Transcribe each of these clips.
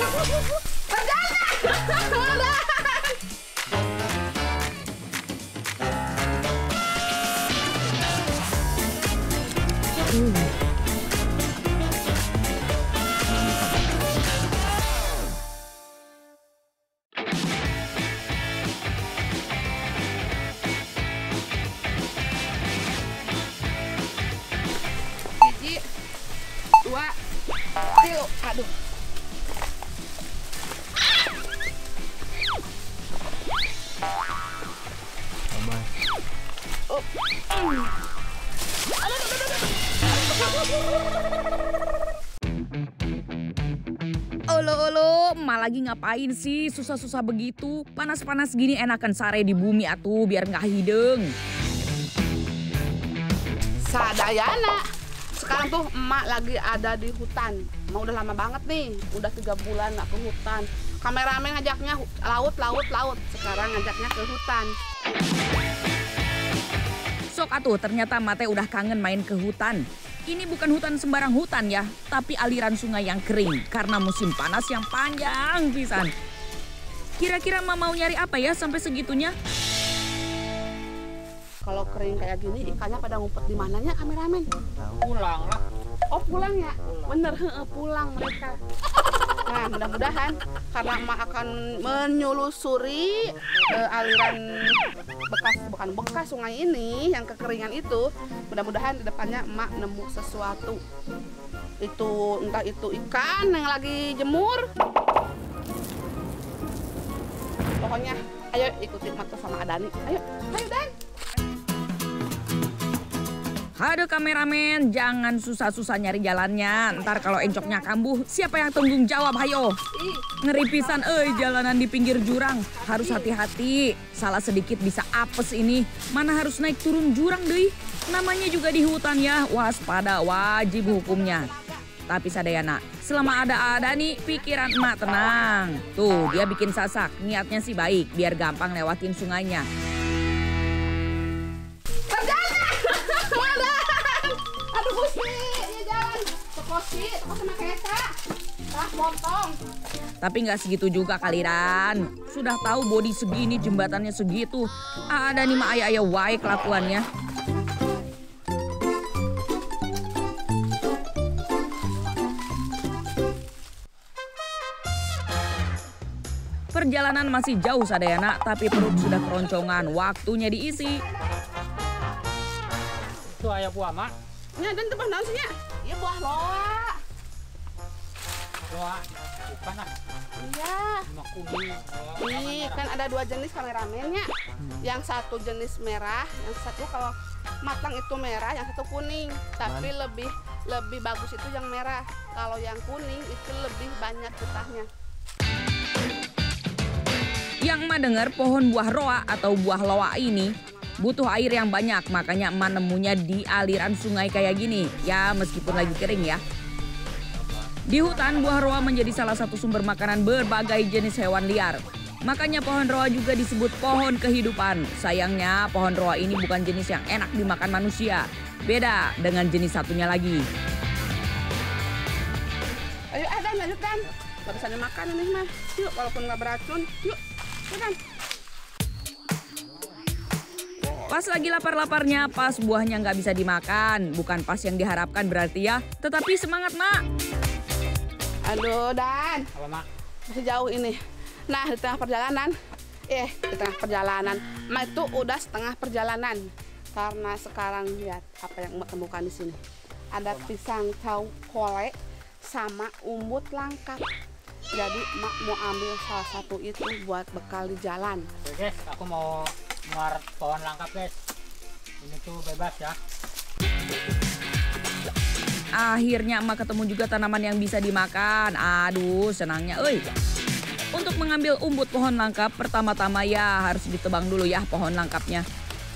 Biji, 2, 3, aduh. Olo, emak lagi ngapain sih susah-susah begitu? Panas-panas gini enakan sare di bumi atuh biar nggak hideng. Sadayana. Sekarang tuh emak lagi ada di hutan. Emak udah lama banget nih, udah 3 bulan nggak ke hutan. Kameramen ngajaknya laut. Sekarang ngajaknya ke hutan. Sok atuh ternyata mate udah kangen main ke hutan. Ini bukan hutan sembarang hutan ya, tapi aliran sungai yang kering karena musim panas yang panjang pisan. Kira-kira emak mau nyari apa ya sampai segitunya? Kalau kering kayak gini ikannya pada ngumpet di mananya kameramen? Pulang lah. Oh pulang ya? Bener, pulang mereka. Nah mudah-mudahan karena emak akan menyulusuri aliran bukan bekas sungai ini yang kekeringan itu, mudah-mudahan di depannya emak nemu sesuatu. Entah itu ikan yang lagi jemur. Pokoknya ayo ikutin emak sama Adani. Ayo Dan. Aduh kameramen, jangan susah-susah nyari jalannya. Ntar kalau encoknya kambuh, siapa yang tanggung jawab? Hayo. Ngeri pisan jalanan di pinggir jurang. Harus hati-hati. Salah sedikit bisa apes ini. Mana harus naik turun jurang deh. Namanya juga di hutan ya. Waspada, wajib hukumnya. Tapi sadayana, selama ada nih pikiran emak tenang. Tuh, dia bikin sasak. Niatnya sih baik, biar gampang lewatin sungainya. Tapi nggak segitu juga kaliran. Sudah tahu body segini, jembatannya segitu. Ada nih mah ayah wae kelakuannya. Perjalanan masih jauh sadayana, tapi perut sudah keroncongan. Waktunya diisi. Itu ayah buah mak. Nya dan tebah naon sih nya? Iya buah loa. Buah bukan ah. Iya. Cuma kuning. Ih, kan ada 2 jenis kameramennya. Yang satu jenis merah, yang satu kalau matang itu merah, yang satu kuning. Tapi lebih bagus itu yang merah. Kalau yang kuning itu lebih banyak getahnya. Yang emak dengar pohon buah roa atau buah loa ini butuh air yang banyak, makanya emak nemunya di aliran sungai kayak gini. Ya meskipun lagi kering ya. Di hutan buah roa menjadi salah satu sumber makanan berbagai jenis hewan liar. Makanya pohon roa juga disebut pohon kehidupan. Sayangnya pohon roa ini bukan jenis yang enak dimakan manusia. Beda dengan jenis satunya lagi. Ayo Dan, lanjutkan. Gak bisa dimakan ini mah. Yuk, walaupun gak beracun. Yuk, Dan. Pas lagi lapar-laparnya, pas buahnya nggak bisa dimakan. Bukan pas yang diharapkan berarti ya. Tetapi semangat, Mak. Aduh, Dan. Apa mak? Masih jauh ini. Nah, di tengah perjalanan. Mak itu udah setengah perjalanan. Karena sekarang lihat apa yang Mak temukan di sini. Ada pisang tahu kole sama umbut langka. Jadi Mak mau ambil salah satu itu buat bekal di jalan. Oke guys, aku mau muar pohon langka guys. Ini tuh bebas ya. Akhirnya emak ketemu juga tanaman yang bisa dimakan. Aduh, senangnya euy. Untuk mengambil umbut pohon langkap, pertama-tama ya harus ditebang dulu ya pohon langkapnya.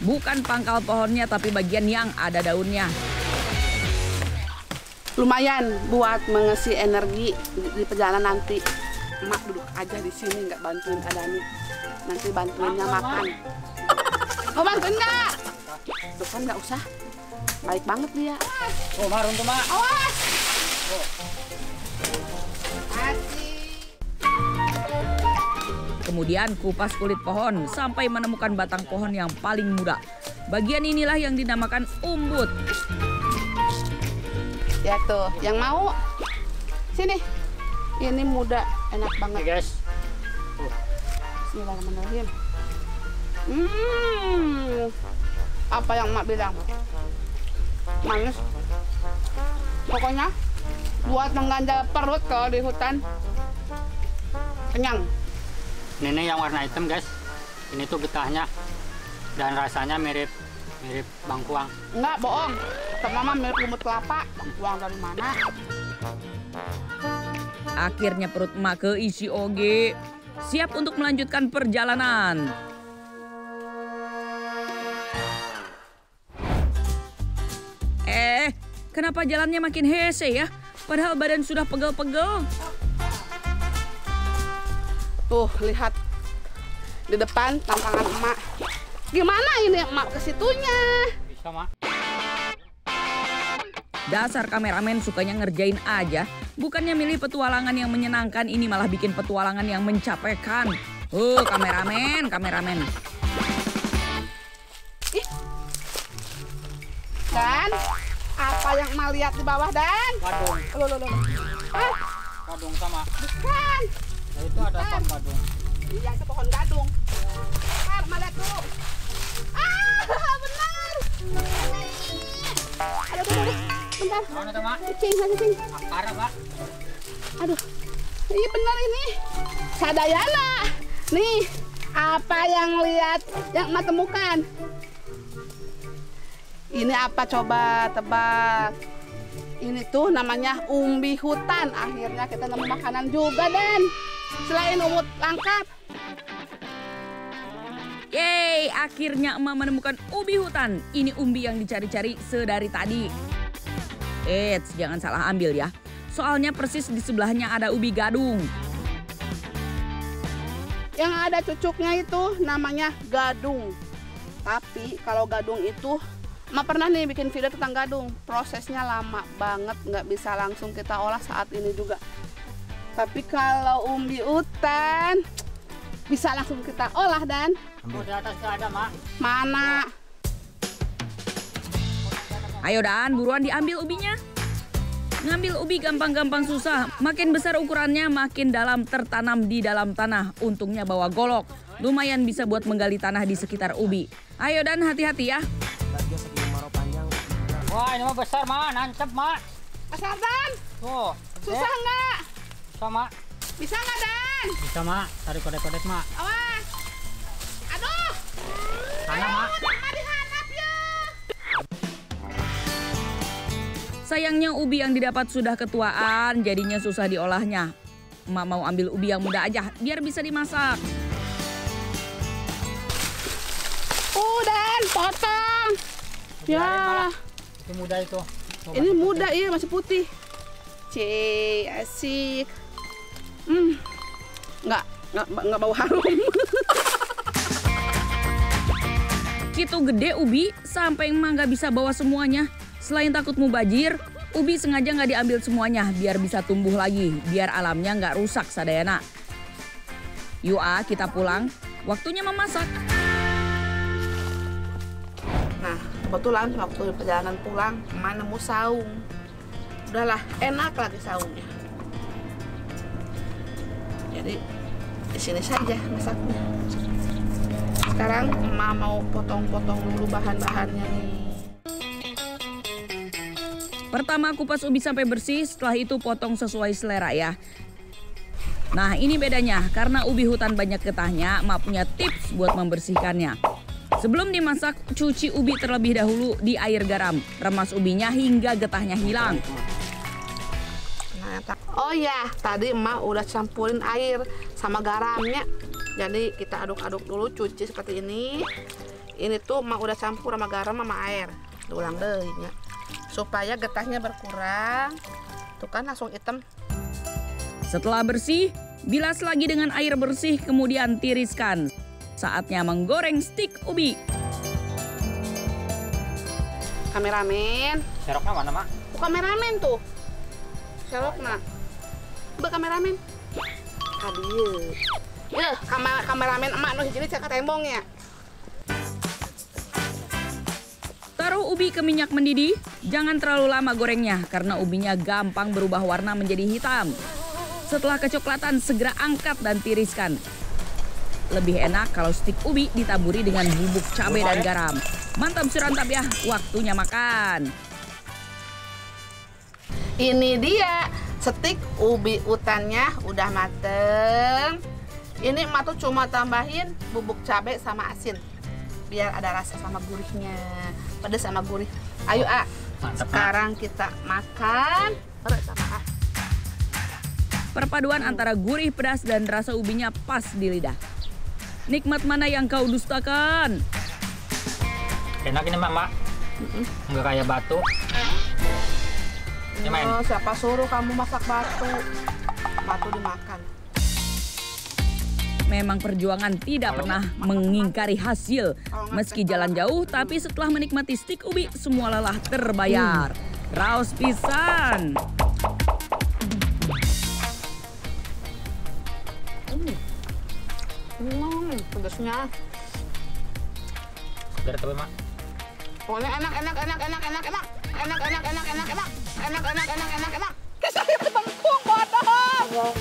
Bukan pangkal pohonnya, tapi bagian yang ada daunnya. Lumayan buat mengisi energi di perjalanan nanti. Emak duduk aja di sini nggak bantuin Adani. Nanti bantuinnya makan. Mau bantuin nggak? Tuh kan nggak usah. Baik banget dia. Oh, marun tuh mak. Awas. Oh. Asik. Kemudian kupas kulit pohon sampai menemukan batang pohon yang paling muda. Bagian inilah yang dinamakan umbut. Ya tuh, yang mau sini. Ini muda, enak banget. Nih guys. Bismillahirrahmanirrahim. Apa yang Mak bilang? Manis. Pokoknya buat mengganjal perut kalau di hutan. Kenyang. Ini yang warna hitam guys. Ini tuh getahnya dan rasanya mirip bangkuang. Enggak, bohong. Kata Mama mirip lumut kelapa. Bangkuang dari mana? Akhirnya perut emak keisi oge. Siap untuk melanjutkan perjalanan. Kenapa jalannya makin hese ya? Padahal badan sudah pegel-pegel. Tuh, lihat. Di depan tantangan emak. Gimana ini emak ke situnya? Bisa, Mak. Dasar kameramen sukanya ngerjain aja. Bukannya milih petualangan yang menyenangkan, ini malah bikin petualangan yang mencapekkan. Kameramen. Ih. Dan apa yang emak lihat di bawah, Dan? Badung. Loh. Ah, Badung sama. bukan. Nah, itu ada pohon badung. Iya, itu pohon gadung. Bentar, emak lihat dulu. Benar. Aduh. Bentar. Mana tuh, Mak? Cicing. Akar, Pak. Aduh, iya benar ini. Sadayana. Nih, apa yang lihat yang emak temukan? Ini apa coba tebak? Ini tuh namanya umbi hutan. Akhirnya kita nemu makanan juga, Dan. Selain umut langkat. Yeay, akhirnya emak menemukan ubi hutan. Ini umbi yang dicari-cari sedari tadi. Eits, jangan salah ambil ya. Soalnya persis di sebelahnya ada ubi gadung. Yang ada cucuknya itu namanya gadung. Tapi kalau gadung itu, emak pernah nih bikin video tentang gadung. Prosesnya lama banget, nggak bisa langsung kita olah saat ini juga. Tapi kalau umbi hutan, bisa langsung kita olah, Dan. Oh, di atas nggak ada, Mak. Mana? Ayo Dan, buruan diambil ubinya. Ngambil ubi gampang-gampang susah. Makin besar ukurannya, makin dalam tertanam di dalam tanah. Untungnya bawa golok. Lumayan bisa buat menggali tanah di sekitar ubi. Ayo Dan, hati-hati ya. Wah, ini mah besar, Mak. Nancep, Mak. Asal, Dan. Tuh. Susah nggak? Bisa, Mak. Bisa nggak, Dan? Bisa, Mak. Tarik kodek-kodek, Mak. Awas. Aduh. Sana, Mak. Emak dihanap ya. Sayangnya ubi yang didapat sudah ketuaan, jadinya susah diolahnya. Emak mau ambil ubi yang muda aja, biar bisa dimasak. Dan potong. Biarin, Ya. malah. Itu muda itu. Tuh, Ini masih muda, putih. iya masih putih. Asik. Nggak bau harum. Gitu gede ubi, sampai emak nggak bisa bawa semuanya. Selain takut mubazir, ubi sengaja nggak diambil semuanya, biar bisa tumbuh lagi, biar alamnya nggak rusak sadayana. Yuk kita pulang, waktunya memasak. Nah, kebetulan waktu perjalanan pulang, emak nemu saung. Udahlah, enak lagi saungnya. Jadi, di sini saja masaknya. Sekarang emak mau potong-potong dulu bahan-bahannya nih. Pertama kupas ubi sampai bersih, setelah itu potong sesuai selera ya. Nah ini bedanya, karena ubi hutan banyak getahnya, emak punya tips buat membersihkannya. Sebelum dimasak, cuci ubi terlebih dahulu di air garam. Remas ubinya hingga getahnya hilang. Oh ya, tadi emak udah campurin air sama garamnya. Jadi kita aduk-aduk dulu, cuci seperti ini. Ini tuh emak udah campur sama garam sama air. Diulang deh ya. Supaya getahnya berkurang. Tuh kan langsung hitam. Setelah bersih, bilas lagi dengan air bersih, kemudian tiriskan. Saatnya menggoreng stik ubi. Kameramen. Seroknya mana, Mak? Kameramen tuh. Serok nak. Be kameramen. Aduh. Ya, kameramen emak nu hiji cek tembongnya. Taruh ubi ke minyak mendidih, jangan terlalu lama gorengnya karena ubinya gampang berubah warna menjadi hitam. Setelah kecoklatan, segera angkat dan tiriskan. Lebih enak kalau stik ubi ditaburi dengan bubuk cabai dan garam. Mantap surantap ya, waktunya makan. Ini dia stik ubi utannya udah mateng. Ini emak tuh cuma tambahin bubuk cabai sama asin biar ada rasa sama gurihnya, pedas sama gurih. Ayo Mantap, sekarang kita makan. Sama Perpaduan antara gurih, pedas, dan rasa ubinya pas di lidah. Nikmat mana yang kau dustakan? Enak ini mak. Nggak kayak batu. Ini main. Oh, siapa suruh kamu masak batu? Batu dimakan. Memang perjuangan tidak pernah mengingkari hasil. Meski jalan jauh, tapi setelah menikmati stik ubi, semua lelah terbayar. Raos pisan. Pedasnya. Segar tapi mak. Pokoknya enak. Saya tembung bodoh.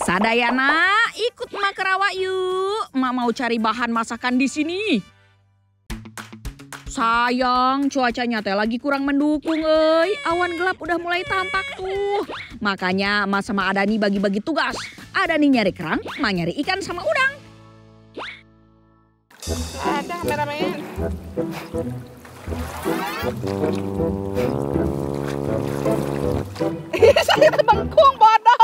Sadayana, ikut emak ke rawa yuk. Emak mau cari bahan masakan di sini. Sayang, cuacanya teh lagi kurang mendukung, euy. Awan gelap udah mulai tampak tuh. Makanya emak sama Adani bagi-bagi tugas. Adani nyari kerang, emak nyari ikan sama udang. Ada kameramen. Saya tembengkung bodoh.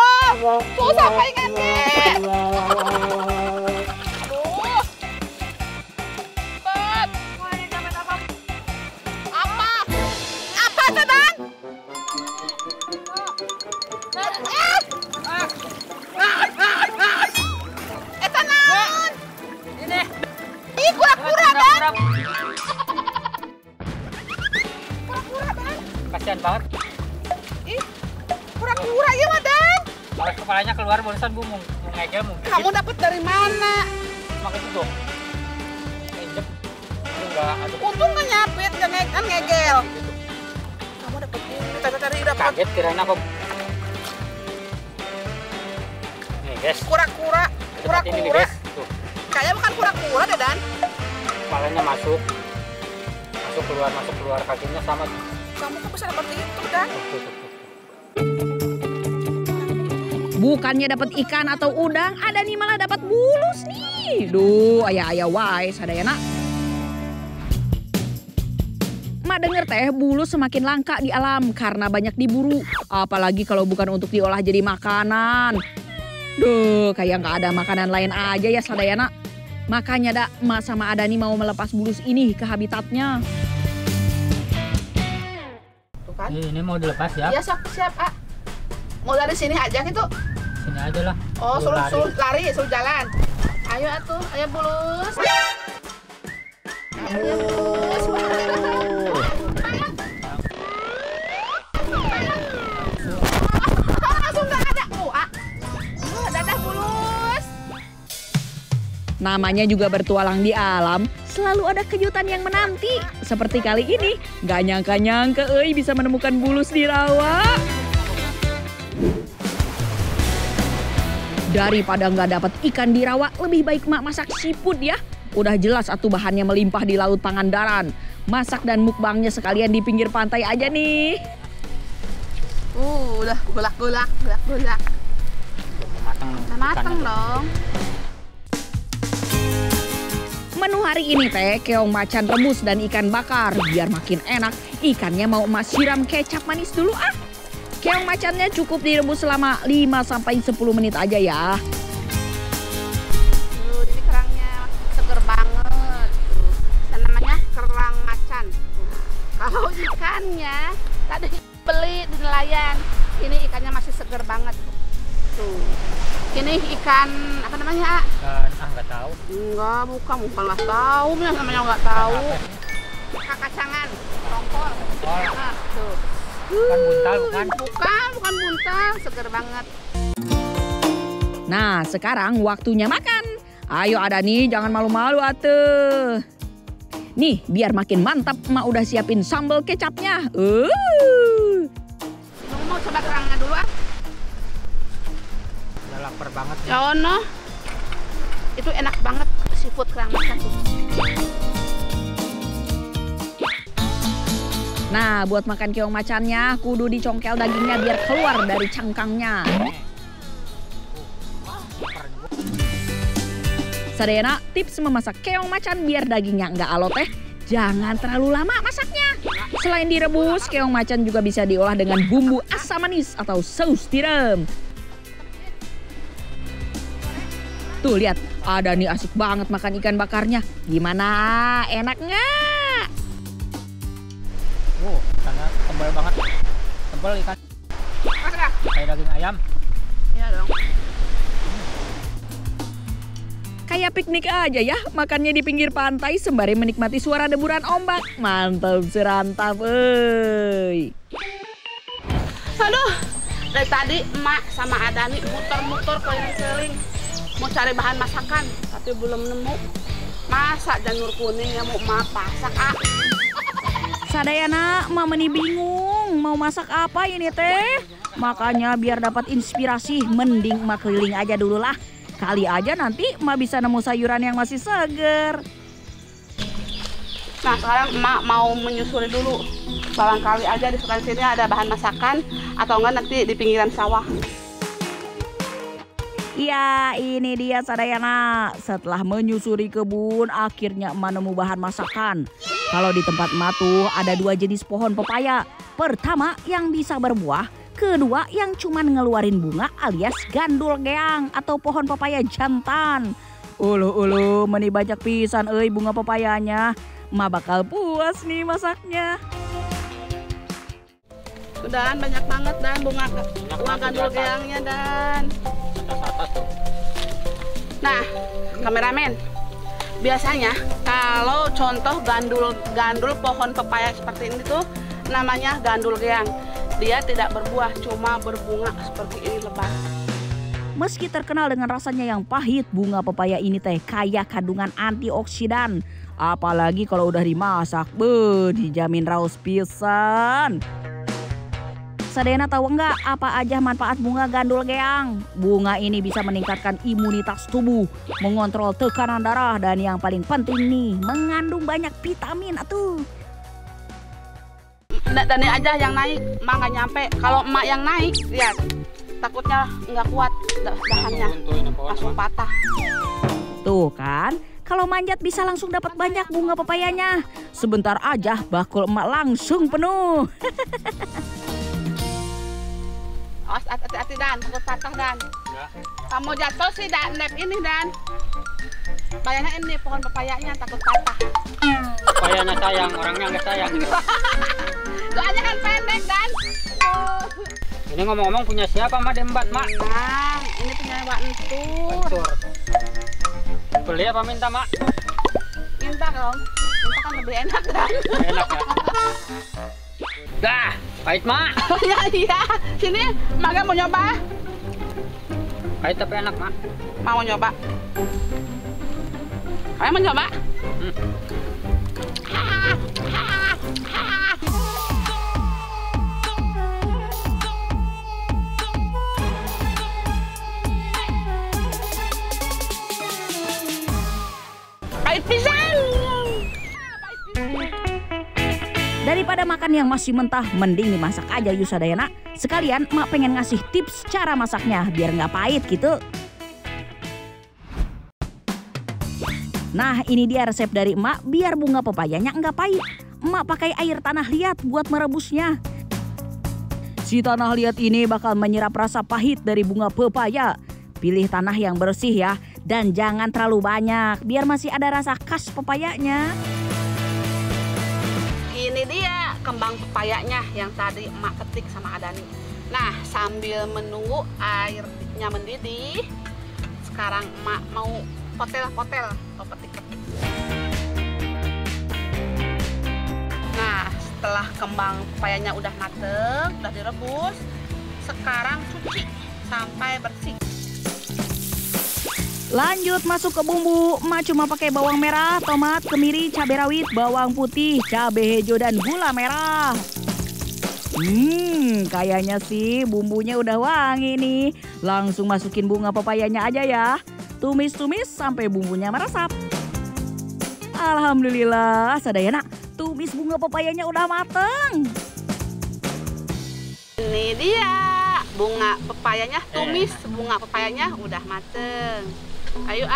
Susah pengennya. Aduh. Bet. Apa? Apa tenan? Tenan. Ini. Ih, kura-kura dan. Kura-kura dan. Kasihan banget. Ih, kura-kura ya madan. Kalau kepalanya keluar barusan bu mau ngegel mungkin. Kamu dapat dari mana? Makan itu dong. Injek. Enggak ada. Untung nggak nyapit, kan ngegel. Kamu dapat ini, tadi dapat Kaget kirain apa? Nih guys. kura-kura. Tempat ini nih Kura-kura. guys. Tuh. Kayaknya bukan kura-kura deh, Dan. Kepalanya masuk keluar kakinya sama. Kamu kok bisa dapat itu, Dan? Tuh. Bukannya dapat ikan atau udang, Adani malah dapat bulus nih. Duh, ayah wae sadayana. Mak denger teh bulus semakin langka di alam karena banyak diburu. Apalagi kalau bukan untuk diolah jadi makanan. Duh, kayak nggak ada makanan lain aja ya sadayana. Makanya dak, Mak sama Adani mau melepas bulus ini ke habitatnya. Tuh kan? Ini mau dilepas ya? Iya, siap, Mau dari sini aja gitu. Sini aja lah. Oh, suruh lari, suruh jalan. Ayo atuh, ayo bulus. Ayo bulus. Langsung nggak ada. Dadah bulus. Namanya juga bertualang di alam, selalu ada kejutan yang menanti. Seperti kali ini, nggak nyangka-nyangka bisa menemukan bulus di rawa. Daripada nggak dapat ikan di rawa, lebih baik mak masak siput ya. Udah jelas atuh bahannya melimpah di laut Pangandaran. Masak dan mukbangnya sekalian di pinggir pantai aja nih. Udah gulak. Mateng dong. Menu hari ini teh keong macan rebus dan ikan bakar. Biar makin enak, ikannya mau emas siram kecap manis dulu ah. Keong macannya cukup direbus selama 5-10 menit aja ya. Ini kerangnya seger banget. Dan namanya kerang macan. Kalau ikannya tadi beli di nelayan, ini ikannya masih seger banget. Tuh. Ini ikan apa namanya? Dan nggak tahu. Enggak, bukan nggak tahu, namanya nggak tahu. Kakacangan, tongkol. Nah, tuh. Bukan buntal, bukan? Bukan buntal, seger banget. Nah, sekarang waktunya makan. Ayo Adani, jangan malu-malu atuh. Nih, biar makin mantap, emak udah siapin sambal kecapnya. Mau coba kerangnya dulu ah. Udah lapar banget. Ya ono. Itu enak banget seafood kerang makan tuh. Nah, buat makan keong macannya, kudu dicongkel dagingnya biar keluar dari cangkangnya. Sadayana, tips memasak keong macan biar dagingnya nggak alot teh, jangan terlalu lama masaknya. Selain direbus, keong macan juga bisa diolah dengan bumbu asam manis atau saus tiram. Tuh lihat, ada nih asik banget makan ikan bakarnya. Gimana, enak nggak? Ikannya tebal banget. Tebal ikan. Masak. Kayak daging ayam. Iya dong. Kayak piknik aja ya, makannya di pinggir pantai sembari menikmati suara deburan ombak. Mantap serantap, euy. Aduh, dari tadi emak sama Adani muter-muter keliling-keliling mau cari bahan masakan, tapi belum nemu. Masa janur kuning yang mau emak pasak ah? Sadayana, mama nih bingung mau masak apa ini teh. Makanya biar dapat inspirasi, mending emak keliling aja dulu lah. Kali aja nanti emak bisa nemu sayuran yang masih seger. Nah sekarang emak mau menyusuri dulu. Barangkali aja di sekitar sini ada bahan masakan atau enggak nanti di pinggiran sawah. Ya ini dia Sadayana. Setelah menyusuri kebun, akhirnya emak nemu bahan masakan. Kalau di tempat emak tuh ada 2 jenis pohon pepaya. Pertama yang bisa berbuah, kedua yang cuman ngeluarin bunga alias gandul geang atau pohon pepaya jantan. Ulu meni banyak pisan euy bunga pepayanya. Emak bakal puas nih masaknya. Sudah banyak banget dan bunga gandul geangnya dan. Nah, kameramen, biasanya kalau contoh gandul pohon pepaya seperti ini tuh namanya gandul geang. Dia tidak berbuah, cuma berbunga seperti ini lebat. Meski terkenal dengan rasanya yang pahit, bunga pepaya ini teh kaya kandungan antioksidan. Apalagi kalau udah dimasak, dijamin raus pisan. Sadayana tahu enggak apa aja manfaat bunga gandul geang? Bunga ini bisa meningkatkan imunitas tubuh, mengontrol tekanan darah, dan yang paling penting nih, mengandung banyak vitamin atuh. Dan ini aja yang naik, emak nggak nyampe. Kalau emak yang naik, lihat, takutnya nggak kuat dahannya, langsung patah. Tuh kan, kalau manjat bisa langsung dapat banyak bunga pepayanya. Sebentar aja bakul emak langsung penuh. Awas hati-hati Dan, takut patah Dan. Ya. Kamu jatuh sih Dan, nep ini Dan. Bayangnya ini pohon pepayanya takut patah. Pepayanya sayang, orangnya nggak sayang. Soalnya kan pendek Dan. Ini ngomong-ngomong punya siapa Mak Dembat Mak? Nah, ini punya Wak Entur. Bentur. Beli apa minta Mak? Minta dong. Minta kan lebih enak Dan. Enak ya. Dah, pahit Mak. Ya iya. Sini, Mak mau nyoba. Pahit tapi enak Mak. Mau nyoba. Kamu mau nyoba? Pahit pisan. Daripada makan yang masih mentah, mending dimasak aja yuk Sadayana. Sekalian emak pengen ngasih tips cara masaknya biar nggak pahit gitu. Nah ini dia resep dari emak biar bunga pepayanya nggak pahit. Emak pakai air tanah liat buat merebusnya. Si tanah liat ini bakal menyerap rasa pahit dari bunga pepaya. Pilih tanah yang bersih ya, dan jangan terlalu banyak biar masih ada rasa khas pepayanya. Ini dia kembang pepayanya yang tadi emak ketik sama Adani. Nah, sambil menunggu airnya mendidih, Sekarang emak mau potel-potel atau petik-petik. Nah, setelah kembang pepayanya udah mateng, udah direbus, sekarang cuci sampai bersih. Lanjut masuk ke bumbu. Emak cuma pakai bawang merah, tomat, kemiri, cabai rawit, bawang putih, cabai hijau, dan gula merah. Kayaknya sih bumbunya udah wangi nih. Langsung masukin bunga pepayanya aja ya. Tumis-tumis sampai bumbunya meresap. Alhamdulillah, Sadayana, tumis bunga pepayanya udah mateng. Ini dia bunga pepayanya, tumis bunga pepayanya udah mateng. Ayo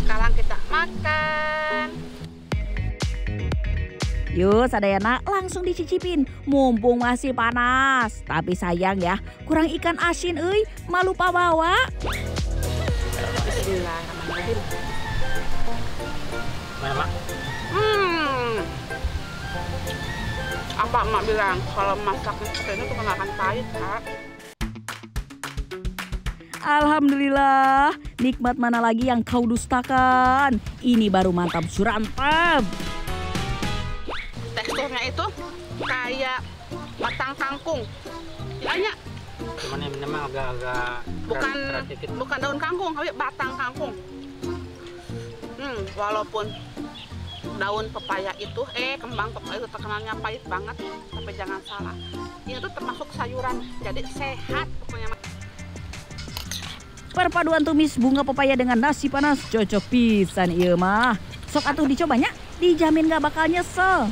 sekarang kita makan. Yuk Sadayana, langsung dicicipin. Mumpung masih panas. Tapi sayang ya, kurang ikan asin euy, malu lupa bawa. Bismillahirrahmanirrahim. Mana, Mak? Apa emak bilang kalau masaknya seperti ini tuh nggak akan pahit, Kak? Alhamdulillah, nikmat mana lagi yang kau dustakan. Ini baru mantap surantap. Teksturnya itu kayak batang kangkung. Bilangnya Cuman yang memang agak-agak keras dikit. bukan daun kangkung, tapi batang kangkung. Walaupun daun pepaya itu, kembang pepaya itu terkenalnya pahit banget, tapi jangan salah. Ini tuh termasuk sayuran, jadi sehat pokoknya. Perpaduan tumis bunga pepaya dengan nasi panas cocok pisan ieu mah. Sok atuh dicobanya, dijamin gak bakal nyesel.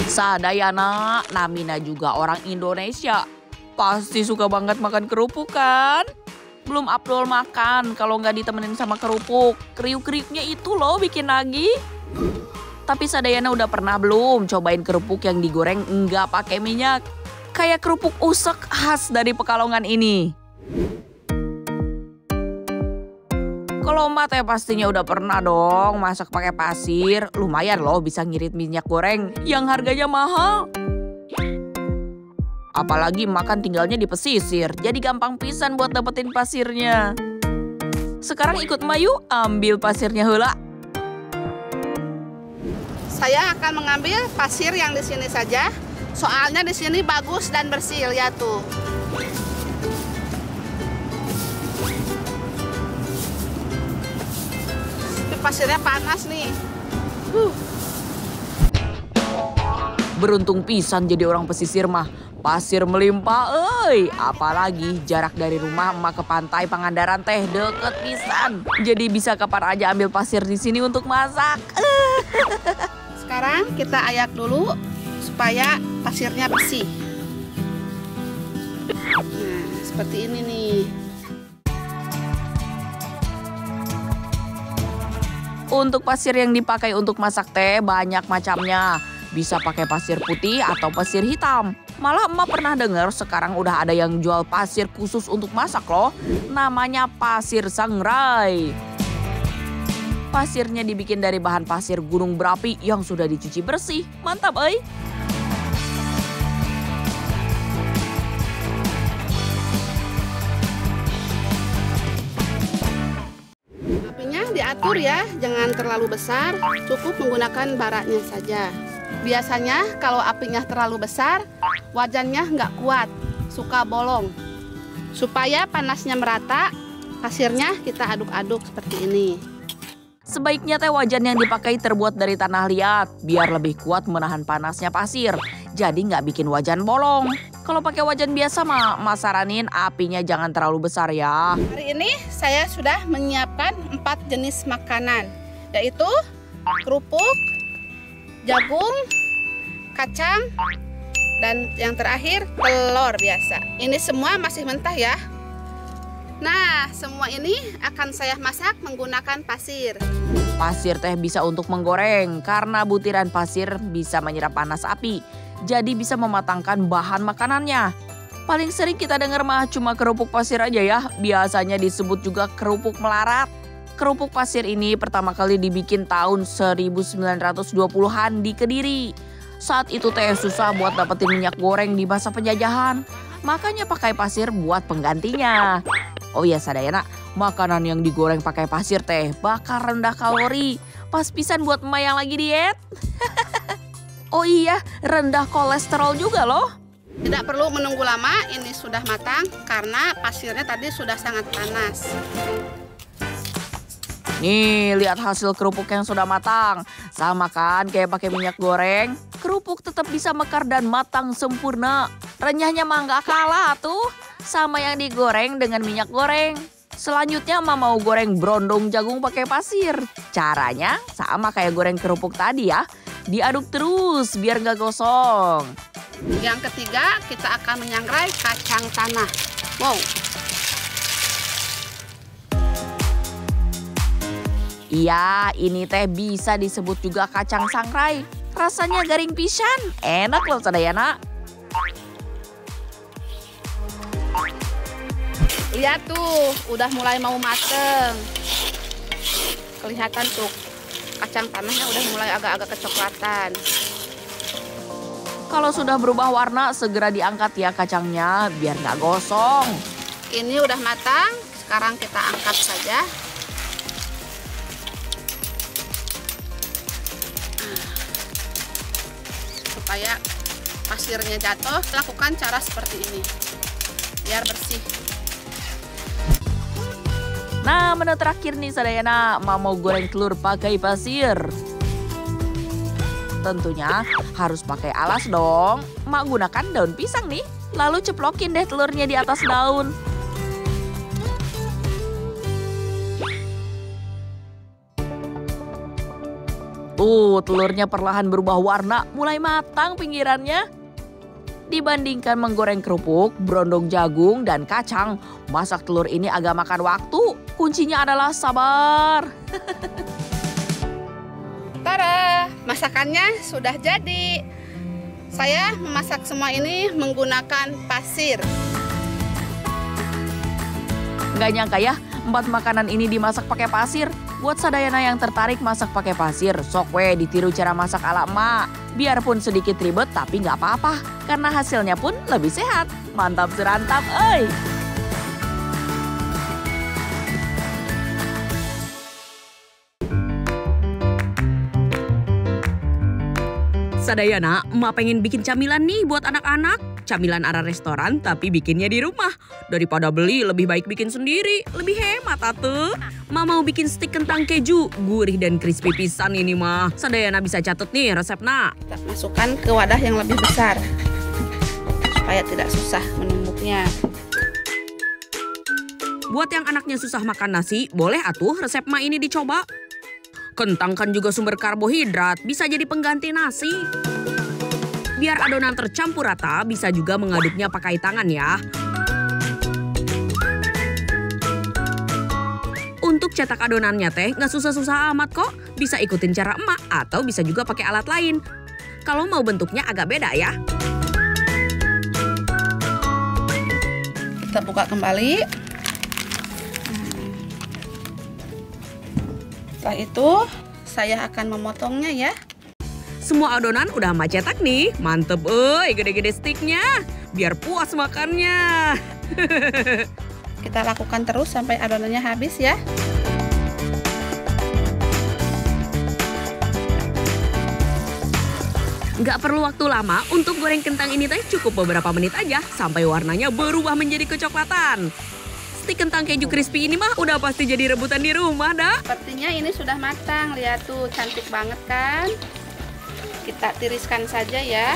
Sadayana, Namina juga orang Indonesia. Pasti suka banget makan kerupuk kan? Belum afdol makan kalau nggak ditemenin sama kerupuk. Kriuk-kriuknya itu loh bikin nagih. Tapi Sadayana udah pernah belum cobain kerupuk yang digoreng nggak pakai minyak? Kayak kerupuk usek khas dari Pekalongan ini. Kalau emak teh pastinya udah pernah dong masak pakai pasir. Lumayan loh bisa ngirit minyak goreng yang harganya mahal. Apalagi makan tinggalnya di pesisir, jadi gampang pisan buat dapetin pasirnya. Sekarang ikut emak yuk ambil pasirnya heula. Saya akan mengambil pasir yang di sini saja. Soalnya di sini bagus dan bersih, lihat tuh. Pasirnya panas nih. Beruntung pisan jadi orang pesisir mah. Pasir melimpah apalagi jarak dari rumah emak ke pantai Pangandaran teh deket pisan. Jadi bisa kapan aja ambil pasir di sini untuk masak. Sekarang kita ayak dulu supaya pasirnya bersih. Nah, seperti ini nih. Untuk pasir yang dipakai untuk masak teh banyak macamnya. Bisa pakai pasir putih atau pasir hitam. Malah emak pernah dengar sekarang udah ada yang jual pasir khusus untuk masak loh. Namanya pasir sangrai. Pasirnya dibikin dari bahan pasir gunung berapi yang sudah dicuci bersih. Mantap Diatur ya, jangan terlalu besar, cukup menggunakan baranya saja. Biasanya kalau apinya terlalu besar, wajannya nggak kuat, suka bolong. Supaya panasnya merata, pasirnya kita aduk-aduk seperti ini. Sebaiknya teh wajan yang dipakai terbuat dari tanah liat, biar lebih kuat menahan panasnya pasir. Jadi nggak bikin wajan bolong. Kalau pakai wajan biasa mah, saranin apinya jangan terlalu besar ya. Hari ini saya sudah menyiapkan 4 jenis makanan, yaitu kerupuk, jagung, kacang, dan yang terakhir telur biasa. Ini semua masih mentah ya. Nah, semua ini akan saya masak menggunakan pasir. Pasir teh bisa untuk menggoreng karena butiran pasir bisa menyerap panas api. jadi bisa mematangkan bahan makanannya. Paling sering kita dengar mah cuma kerupuk pasir aja ya, biasanya disebut juga kerupuk melarat. Kerupuk pasir ini pertama kali dibikin tahun 1920-an di Kediri. Saat itu teh susah buat dapetin minyak goreng di masa penjajahan, makanya pakai pasir buat penggantinya. Oh iya sadayana, makanan yang digoreng pakai pasir teh bakal rendah kalori. Pas pisan buat emak yang lagi diet. Oh iya, rendah kolesterol juga loh. Tidak perlu menunggu lama, ini sudah matang karena pasirnya tadi sudah sangat panas. Nih, lihat hasil kerupuk yang sudah matang. Sama kan kayak pakai minyak goreng. Kerupuk tetap bisa mekar dan matang sempurna. Renyahnya mah nggak kalah tuh sama yang digoreng dengan minyak goreng. Selanjutnya mah mau goreng brondong jagung pakai pasir. Caranya sama kayak goreng kerupuk tadi ya. Diaduk terus biar nggak gosong. Yang ketiga, kita akan menyangrai kacang tanah. Wow. Iya, ini teh bisa disebut juga kacang sangrai. Rasanya garing pisan, enak loh sadayana. Lihat tuh, udah mulai mau mateng. Kelihatan tuh, kacang tanahnya udah mulai agak-agak kecoklatan. Kalau sudah berubah warna, segera diangkat ya kacangnya biar nggak gosong. Ini udah matang, sekarang kita angkat saja. Supaya pasirnya jatuh, lakukan cara seperti ini biar bersih. Nah, menu terakhir nih sadayana, mau goreng telur pakai pasir. Tentunya harus pakai alas dong. Mak gunakan daun pisang nih, lalu ceplokin deh telurnya di atas daun. Telurnya perlahan berubah warna, mulai matang pinggirannya. Dibandingkan menggoreng kerupuk, brondong jagung, dan kacang, masak telur ini agak makan waktu. Kuncinya adalah sabar. Tada, masakannya sudah jadi. Saya memasak semua ini menggunakan pasir. Nggak nyangka ya, 4 makanan ini dimasak pakai pasir. Buat sadayana yang tertarik masak pakai pasir, sok we ditiru cara masak ala emak. Biarpun sedikit ribet tapi nggak apa-apa, karena hasilnya pun lebih sehat. Mantap serantap, euy! Sadayana, emak pengen bikin camilan nih buat anak-anak. Camilan ala restoran tapi bikinnya di rumah. Daripada beli lebih baik bikin sendiri, lebih hemat atuh. Ma mau bikin stik kentang keju, gurih dan crispy pisan ini mah. Sadayana bisa catet nih resepnya. Kita masukkan ke wadah yang lebih besar supaya tidak susah menumbuknya. Buat yang anaknya susah makan nasi, boleh atuh resep ma ini dicoba. Kentang kan juga sumber karbohidrat, bisa jadi pengganti nasi. Biar adonan tercampur rata, bisa juga mengaduknya pakai tangan ya. Untuk cetak adonannya teh nggak susah-susah amat kok. Bisa ikutin cara emak atau bisa juga pakai alat lain. Kalau mau bentuknya agak beda ya. Kita buka kembali. Setelah itu, saya akan memotongnya ya. Semua adonan udah emak cetak nih. Mantep gede-gede stiknya. Biar puas makannya. Kita lakukan terus sampai adonannya habis ya. Nggak perlu waktu lama untuk goreng kentang ini teh, cukup beberapa menit aja sampai warnanya berubah menjadi kecoklatan. Stik kentang keju crispy ini mah udah pasti jadi rebutan di rumah dah. Sepertinya ini sudah matang, lihat tuh cantik banget kan. Kita tiriskan saja ya.